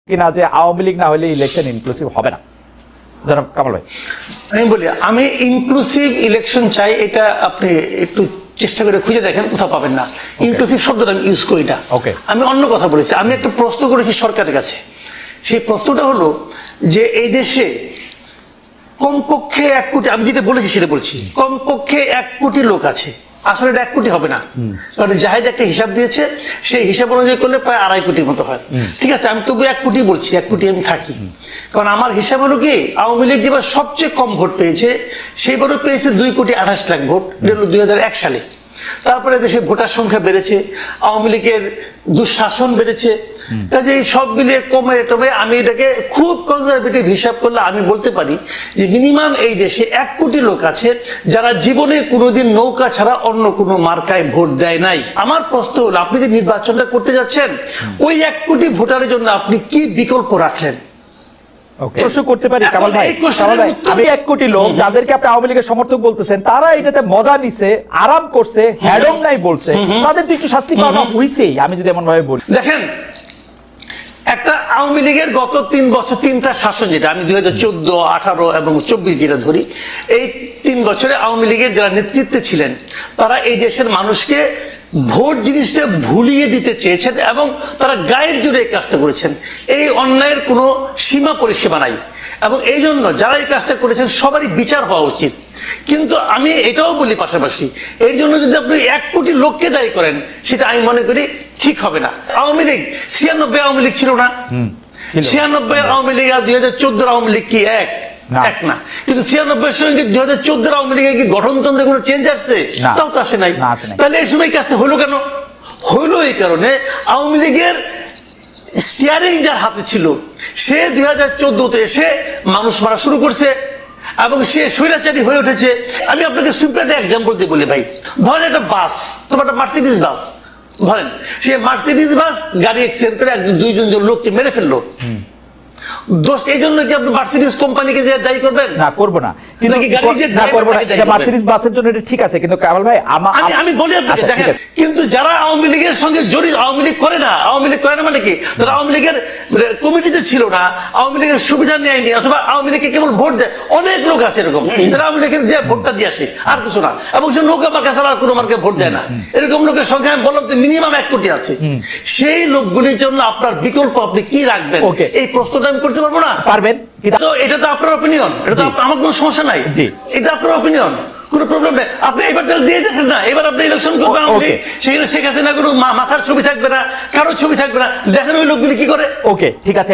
কিনা যে আওয়ামী লীগ না হলে ইলেকশন ইনক্লুসিভ হবে না। জনাব কামাল ভাই, আমি বলি আমি ইনক্লুসিভ ইলেকশন চাই, এটা আপনি একটু চেষ্টা করে খুঁজে দেখেন, কোথাও পাবেন না। ইনক্লুসিভ শব্দটা আমি ইউজ করি না। আমি অন্য কথা বলেছি। আমি একটা প্রশ্ন করেছি সরকারের কাছে। সেই প্রশ্নটা হলো যে এই দেশে কমপক্ষে 1 কোটি, আমি যেটা বলেছি সেটা বলছি, কমপক্ষে 1 কোটি লোক আছে। আসলে এটা 1 কোটি হবে না, কারণ জাহেদ একটা হিসাব দিয়েছে, সেই হিসাব অনুযায়ী করলে প্রায় 2.5 কোটির মতো হয়। ঠিক আছে, আমি তবু 1 কোটি বলছি, 1 কোটি আমি থাকি। কারণ আমার হিসাব হলো কি, আওয়ামী লীগ যেবার সবচেয়ে কম ভোট পেয়েছে সেইবারও পেয়েছে 2,28,00,000 ভোট, এটা হলো 2001 সালে। তারপরে দেশে ভোটার সংখ্যা বেড়েছে, আওয়ামী লীগের দুঃশাসন বেড়েছে, কাজে এই সব মিলিয়ে কমে টমে আমি এটাকে খুব কনজারভেটিভ হিসাব করলে আমি বলতে পারি যে মিনিমাম এই দেশে 1 কোটি লোক আছে যারা জীবনে কোনোদিন নৌকা ছাড়া অন্য কোনো মার্কায় ভোট দেয় নাই। আমার প্রশ্ন হলো, আপনি যে নির্বাচনটা করতে যাচ্ছেন, ওই 1 কোটি ভোটারের জন্য আপনি কি বিকল্প রাখলেন? প্রশ্ন করতে পারি কামাল ভাই, আমি 1 কোটি লোক যাদেরকে আপনি আওয়ামী লীগের সমর্থক বলতেছেন, তারা এটাতে মজা নিছে, আরাম করছে, হ্যাডম নাই বলছে, তাদের তো একটু শাস্তি পাওয়া হইছেই। আমি যদি এমন ভাবে বলি, দেখেন একটা আওয়ামী লীগের গত 3 বছর 3টা শাসন, যেটা আমি 2014, 18 এবং 24 যেটা ধরি, এই 3 বছরে আওয়ামী লীগের যারা নেতৃত্বে ছিলেন তারা এই দেশের মানুষকে ভোট জিনিসটা ভুলিয়ে দিতে চেয়েছেন এবং তারা গায়ের জোরে এই কাজটা করেছেন। এই অন্যায়ের কোনো সীমা পরিসীমা নাই এবং এই জন্য যারা এই কাজটা করেছেন সবারই বিচার হওয়া উচিত। কিন্তু আমি এটাও বলি পাশাপাশি, এর জন্য যদি আপনি 1 কোটি লোককে দায়ী করেন, সেটা আমি মনে করি ঠিক হবে না। আওয়ামী লীগ 96 আওয়ামী লীগ ছিল না? 96 আওয়ামী লীগ আর 2014 আওয়ামী লীগ কি এক না? কিন্তু 96 এর সঙ্গে 2014 আওয়ামী লীগের কি গঠনতন্ত্রে কোনো চেঞ্জ আসছে? তাও তো আসে নাই। তাহলে এই সময় কাজটা হলো কেন? হলো এই কারণে, আওয়ামী লীগের স্টিয়ারিং যার হাতে ছিল সে 2014-তে এসে মানুষ মারা শুরু করছে এবং সে স্বৈরাচারী হয়ে উঠেছে। আমি আপনাকে সিম্পল একটা এক্সাম্পল দিয়ে বলি ভাই, ধরেন একটা বাস, তোমার একটা মার্সিডিজ বাস, ধরেন সে মার্সিডিজ বাস গাড়ি অ্যাক্সিডেন্ট করে 2-3 জন লোককে মেরে ফেললো। দোষ এই জন্য কি আপনি মার্সিডিজ কোম্পানিকে যে দায়ী করবেন? না, করব না। কিন্তু মার্সিডিজ বাসের জন্য এটা ঠিক আছে, কিন্তু কামাল ভাই আমি বলি আপনাকে, দেখেন, কিন্তু যারা আওয়ামী লীগের সঙ্গে জড়িত, আওয়ামী লীগ করে না, আওয়ামী লীগ করে না মানে কি, তারা আওয়ামী লীগের কমিটিতে ছিল না, আওয়ামী লীগের সুবিধা নেয়নি, অথবা আওয়ামী লীগকে কেবল ভোট দেয়, অনেক লোক আছে এরকম, যারা আওয়ামী লীগের যে ভোটটা দিয়ে আসে আর কিছু না, এবং সে নৌকা মার্কা ছাড়া আর কোনো মার্কে ভোট দেয় না। এরকম লোকের সংখ্যা আমি বললাম যে মিনিমাম 1 কোটি আছে। সেই লোকগুলির জন্য আপনার বিকল্প আপনি কি রাখবেন? এই প্রশ্নটা আমি করতে পারবো না? পারবেন। তো এটা তো আপনার অপিনিয়ন, এটা তো আমার কোনো সমস্যা নাই, এটা আপনার অপিনিয়ন, কোনো প্রবলেম নেই। আপনি এবার দিয়ে দেখেন না, এবার আপনি ইলেকশন করবেন, সেখানে শেখ হাসিনা কোনো মাথার ছবি থাকবে না, কারো ছবি থাকবে না, দেখেন ওই লোকগুলি কি করে। ওকে, ঠিক আছে।